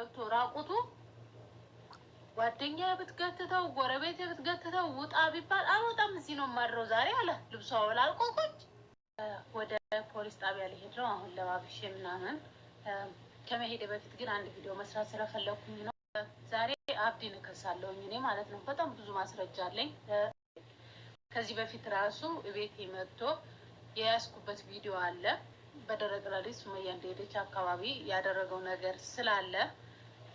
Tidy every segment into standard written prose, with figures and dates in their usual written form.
ገብቶ ራቁቱ ጓደኛ ብትገትተው ጎረቤት ብትገትተው ውጣ ቢባል አልወጣም እዚህ ነው ማድረው ዛሬ አለ። ልብሷ ወላልቆቆች ወደ ፖሊስ ጣቢያ ሊሄድ ነው አሁን ለባብሼ ምናምን። ከመሄድ በፊት ግን አንድ ቪዲዮ መስራት ስለፈለኩኝ ነው። ዛሬ አብዲን እከሳለሁኝ እኔ ማለት ነው። በጣም ብዙ ማስረጃ አለኝ። ከዚህ በፊት ራሱ ቤቴ መጥቶ የያዝኩበት ቪዲዮ አለ። በደረቅ ሌሊት ሱመያ እንደሄደች አካባቢ ያደረገው ነገር ስላለ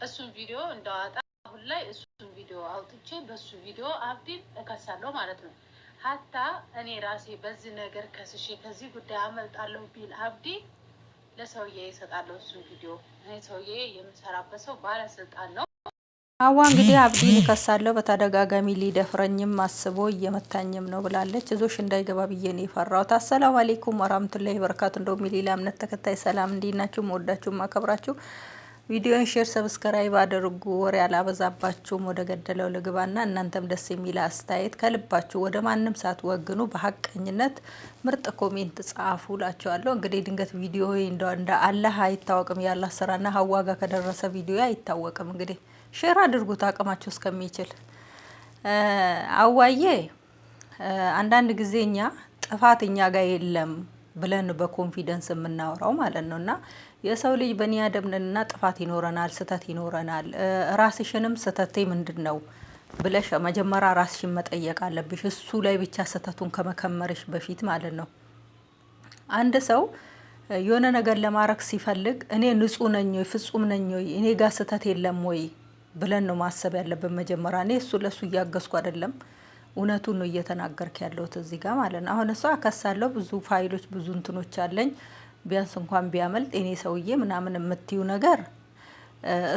እሱን ቪዲዮ እንዳዋጣ አሁን ላይ እሱን ቪዲዮ አውጥቼ በሱ ቪዲዮ አብዲን እከሳለሁ ማለት ነው። ሀታ እኔ ራሴ በዚህ ነገር ከስሼ ከዚህ ጉዳይ አመልጣለሁ ቢል አብዲ ለሰውዬ ይሰጣለሁ እሱን ቪዲዮ። እኔ ሰውዬ የምሰራበት ሰው ባለስልጣን ነው። ሀዋ እንግዲህ አብዲን እከሳለሁ በተደጋጋሚ ሊደፍረኝም አስቦ እየመታኝም ነው ብላለች። እዞሽ እንዳይገባ ብዬ ነው የፈራሁት። አሰላሙ አለይኩም ወራህመቱላሂ ወበረካቱ። እንደውም የሌላ እምነት ተከታይ ሰላም እንዲናችሁ መወዳችሁ ማከብራችሁ። ቪዲዮን ሼር ሰብስክራይብ አድርጉ። ወሬ አላበዛባችሁም። ወደ ገደለው ልግባና እናንተም ደስ የሚል አስተያየት ከልባችሁ ወደ ማንም ሳትወግኑ በሀቀኝነት ምርጥ ኮሜንት ጻፉ እላችኋለሁ። እንግዲህ ድንገት ቪዲዮ እንደ አላህ አይታወቅም። ያላህ ስራና ሀዋ ጋር ከደረሰ ቪዲዮ አይታወቅም። እንግዲህ ሼር አድርጉት አቅማችሁ እስከሚችል። አዋዬ አንዳንድ ጊዜ እኛ ጥፋት እኛ ጋር የለም ብለን በኮንፊደንስ የምናወራው ማለት ነውና የሰው ልጅ በኒ አደምንና ጥፋት ይኖረናል፣ ስተት ይኖረናል። ራስሽንም ስተቴ ምንድነው ብለሽ መጀመሪያ ራስሽን መጠየቅ አለብሽ። እሱ ላይ ብቻ ስተቱን ከመከመርሽ በፊት ማለት ነው። አንድ ሰው የሆነ ነገር ለማድረግ ሲፈልግ እኔ ንጹህ ነኝ ወይ ፍጹም ነኝ ወይ እኔ ጋር ስተት የለም ወይ ብለን ነው ማሰብ ያለብን መጀመሪያ። እኔ እሱ ለሱ እያገዝኩ አይደለም፣ እውነቱን ነው እየተናገርክ ያለሁት እዚህ ጋር ማለት ነው። አሁን እሷ አከሳለሁ ብዙ ፋይሎች ብዙ እንትኖች አለኝ ቢያንስ እንኳን ቢያመልጥ እኔ ሰውዬ ምናምን የምትዩ ነገር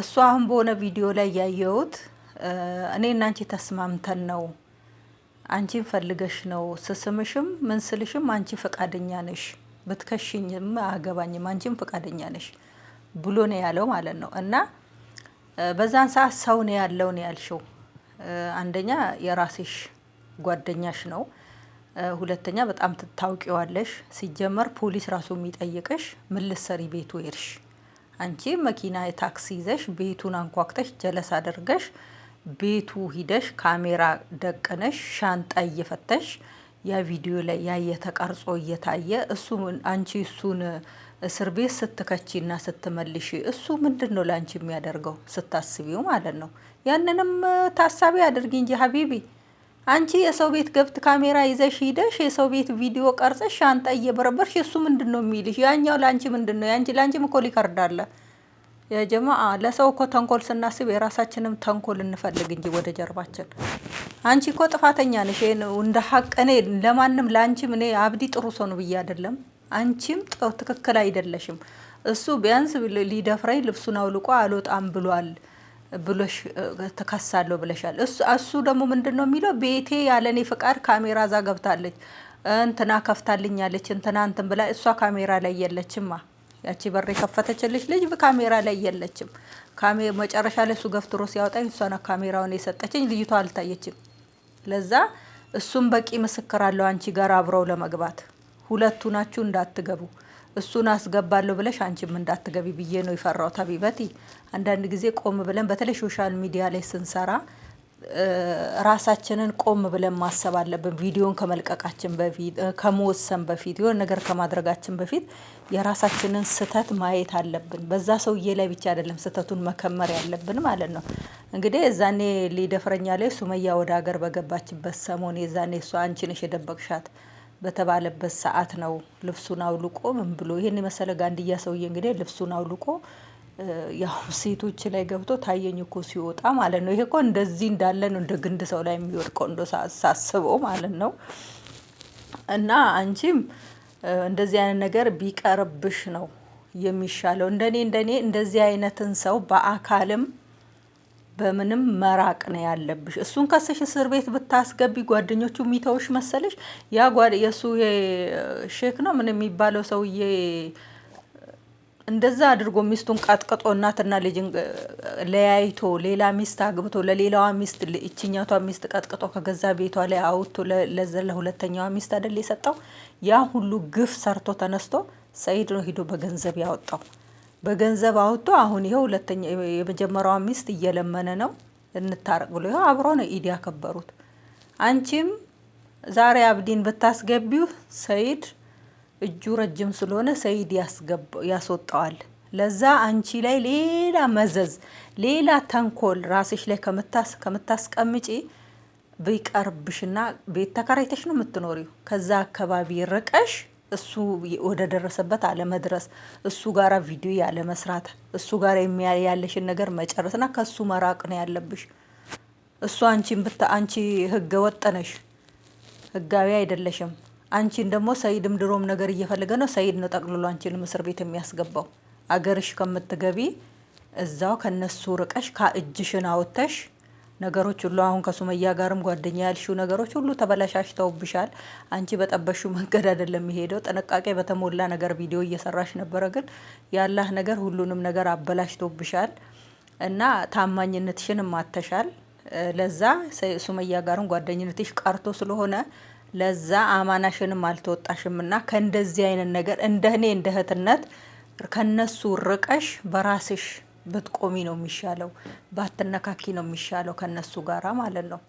እሱ አሁን በሆነ ቪዲዮ ላይ ያየሁት እኔ እና አንቺ ተስማምተን ነው፣ አንቺን ፈልገሽ ነው፣ ስስምሽም ምን ስልሽም አንቺ ፈቃደኛ ነሽ፣ ብትከሽኝም አገባኝም አንቺም ፈቃደኛ ነሽ ብሎ ነው ያለው ማለት ነው። እና በዛን ሰዓት ሰው ነው ያለው ነው ያልሽው። አንደኛ የራስሽ ጓደኛሽ ነው፣ ሁለተኛ በጣም ትታውቂዋለሽ። ሲጀመር ፖሊስ ራሱ የሚጠይቅሽ ምን ልትሰሪ ቤቱ ሄድሽ? አንቺ መኪና የታክሲ ይዘሽ ቤቱን አንኳክተሽ ጀለስ አድርገሽ ቤቱ ሂደሽ ካሜራ ደቅነሽ ሻንጣ እየፈተሽ ያ ቪዲዮ ላይ ያየ ተቀርጾ እየታየ እሱ አንቺ እሱን እስር ቤት ስትከቺና ስትመልሺ እሱ ምንድነው ላንቺ የሚያደርገው ስታስቢው ማለት ነው። ያንንም ታሳቢ አድርጊ እንጂ ሀቢቢ አንቺ የሰው ቤት ገብት ካሜራ ይዘሽ ሂደሽ የሰው ቤት ቪዲዮ ቀርጸሽ ሻንጣ እየበረበርሽ እሱ ምንድነው የሚልሽ? ያኛው ላንቺ ምንድነው? ላንቺም እኮ ሊከርድ አለ። የጀማአ ለሰው እኮ ተንኮል ስናስብ የራሳችንም ተንኮል እንፈልግ እንጂ ወደ ጀርባችን። አንቺ እኮ ጥፋተኛ ነሽ። እንደ ሀቅ እኔ ለማንም ላንቺም እኔ አብዲ ጥሩ ሰው ነው ብዬ አይደለም። አንቺም ትክክል አይደለሽም። እሱ ቢያንስ ሊደፍረኝ ልብሱን አውልቆ አልወጣም ብሏል ብሎሽ ተከሳለሁ ብለሻል። እሱ ደግሞ ምንድነው የሚለው? ቤቴ ያለኔ ፍቃድ ካሜራ ዛ ገብታለች እንትና ከፍታልኛለች እንትና እንትን ብላ እሷ ካሜራ ላይ የለችማ። ያቺ በር የከፈተችልሽ ልጅ በካሜራ ላይ የለችም። መጨረሻ ላይ እሱ ገፍትሮ ሲያወጣኝ እሷ ነው ካሜራውን የሰጠችኝ፣ ልጅቷ አልታየችም። ለዛ እሱም በቂ ምስክር አለው አንቺ ጋር አብረው ለመግባት። ሁለቱ ናችሁ እንዳትገቡ እሱን አስገባለሁ ብለሽ አንቺም እንዳትገቢ ብዬ ነው የፈራው። ሀቢበቲ አንዳንድ ጊዜ ቆም ብለን በተለይ ሶሻል ሚዲያ ላይ ስንሰራ ራሳችንን ቆም ብለን ማሰብ አለብን። ቪዲዮን ከመልቀቃችን በፊት ከመወሰን በፊት የሆነ ነገር ከማድረጋችን በፊት የራሳችንን ስተት ማየት አለብን። በዛ ሰውዬ ላይ ብቻ አይደለም ስተቱን መከመር ያለብን ማለት ነው። እንግዲህ የዛኔ ሊደፍረኛ ላይ ሱመያ ወደ ሀገር በገባችበት ሰሞን የዛኔ እሷ አንቺ ነሽ የደበቅሻት በተባለበት ሰዓት ነው ልብሱን አውልቆ ምን ብሎ ይሄን የመሰለ ጋንድያ ሰውዬ እንግዲህ ልብሱን አውልቆ ያው ሴቶች ላይ ገብቶ ታየኝ እኮ ሲወጣ ማለት ነው። ይሄ እኮ እንደዚህ እንዳለ ነው እንደ ግንድ ሰው ላይ የሚወድቀው እንደ ሳስበው ማለት ነው። እና አንቺም እንደዚህ አይነት ነገር ቢቀርብሽ ነው የሚሻለው። እንደኔ እንደዚህ አይነትን ሰው በአካልም በምንም መራቅ ነው ያለብሽ። እሱን ከሰሽ እስር ቤት ብታስገቢ ጓደኞቹ ሚተውሽ መሰለሽ? ያ የሱ ሼክ ነው ምን የሚባለው ሰውዬ እንደዛ አድርጎ ሚስቱን ቀጥቅጦ እናትና ልጅ ለያይቶ ሌላ ሚስት አግብቶ ለሌላዋ ሚስት እቺኛቷ ሚስት ቀጥቅጦ ከገዛ ቤቷ ላይ አውጥቶ ለሁለተኛዋ ሚስት አይደል የሰጠው? ያ ሁሉ ግፍ ሰርቶ ተነስቶ ሰይድ ነው ሄዶ በገንዘብ ያወጣው። በገንዘብ አውጥቶ አሁን ይሄው ሁለተኛ የመጀመሪያዋ ሚስት እየለመነ ነው እንታረቅ ብሎ ይሄው አብሮ ነው ኢድ ያከበሩት። አንቺም ዛሬ አብዲን ብታስገቢው ሰይድ እጁ ረጅም ስለሆነ ሰይድ ያስወጣዋል። ለዛ አንቺ ላይ ሌላ መዘዝ ሌላ ተንኮል ራስሽ ላይ ከምታስቀምጪ ቢቀርብሽና ቤት ተከራይተሽ ነው የምትኖሪው። ከዛ አካባቢ ርቀሽ እሱ ወደ ደረሰበት አለመድረስ፣ እሱ ጋራ ቪዲዮ ያለ መስራት፣ እሱ ጋር ያለሽን ነገር መጨረስና ከሱ መራቅ ነው ያለብሽ። እሱ አንቺ ህገ ወጥ ነሽ፣ ህጋዊ አይደለሽም። አንቺን ደግሞ ሰይድም ድሮም ነገር እየፈለገ ነው። ሰይድ ነው ጠቅልሎ አንቺን እስር ቤት የሚያስገባው። አገርሽ ከምትገቢ እዛው ከነሱ ርቀሽ ከእጅሽን አውጥተሽ ነገሮች ሁሉ አሁን ከሱመያ ጋርም ጓደኛ ያልሽው ነገሮች ሁሉ ተበላሻሽተውብሻል። አንቺ በጠበሽው መንገድ አይደለም የሚሄደው። ጥንቃቄ በተሞላ ነገር ቪዲዮ እየሰራሽ ነበረ፣ ግን ያላህ ነገር ሁሉንም ነገር አበላሽቶብሻል እና ታማኝነትሽን ማተሻል። ለዛ ሱመያ ጋርም ጓደኝነትሽ ቀርቶ ስለሆነ ለዛ አማናሽንም አልተወጣሽምና ከእንደዚህ አይነት ነገር እንደኔ እንደ እህትነት ከነሱ ርቀሽ በራስሽ ብትቆሚ ነው የሚሻለው። ባትነካኪ ነው የሚሻለው ከነሱ ጋራ ማለት ነው።